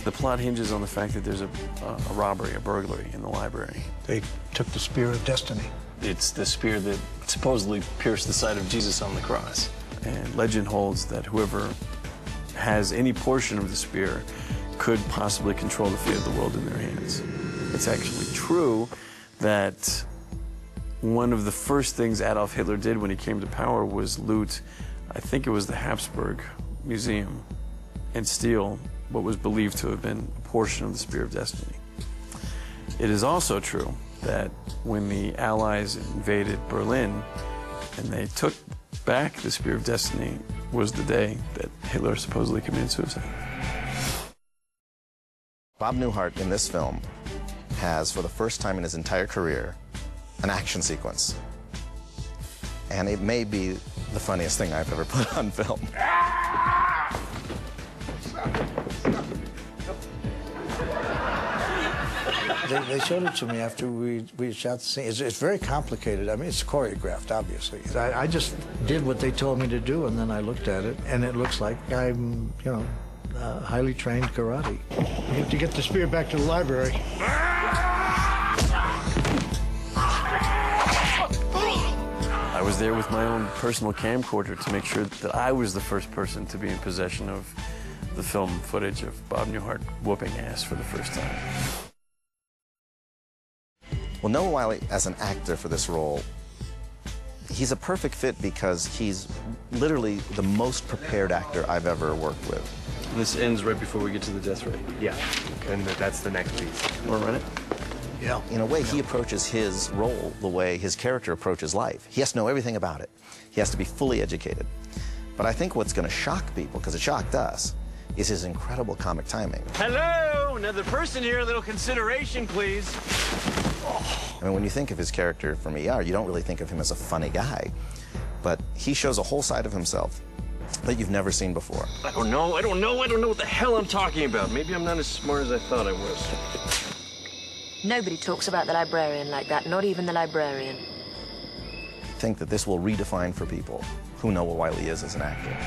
The plot hinges on the fact that there's a robbery, a burglary in the library. They took the spear of destiny. It's the spear that supposedly pierced the side of Jesus on the cross. And legend holds that whoever has any portion of the spear could possibly control the fate of the world in their hands. It's actually true that one of the first things Adolf Hitler did when he came to power was loot, I think it was the Habsburg Museum, and steal what was believed to have been a portion of the Spear of Destiny. It is also true that when the Allies invaded Berlin and they took back the Spear of Destiny was the day that Hitler supposedly committed suicide. Bob Newhart in this film has, for the first time in his entire career, an action sequence. And it may be the funniest thing I've ever put on film. They showed it to me after we shot the scene. It's very complicated. I mean, it's choreographed, obviously. I just did what they told me to do, and then I looked at it, and it looks like I'm, you know, highly trained karate. You have to get the spear back to the library. I was there with my own personal camcorder to make sure that I was the first person to be in possession of the film footage of Bob Newhart whooping ass for the first time. Well, Noah Wyle, as an actor for this role, he's a perfect fit because he's literally the most prepared actor I've ever worked with. This ends right before we get to the death ray. Yeah, and that's the next piece. Want to run it? Yeah. In a way, he approaches his role the way his character approaches life. He has to know everything about it. He has to be fully educated. But I think what's going to shock people, because it shocked us, is his incredible comic timing. Hello, another person here. A little consideration, please. I mean, when you think of his character from ER, you don't really think of him as a funny guy. But he shows a whole side of himself that you've never seen before. I don't know what the hell I'm talking about. Maybe I'm not as smart as I thought I was. Nobody talks about the librarian like that, not even the librarian. I think that this will redefine for people who know what Wiley is as an actor.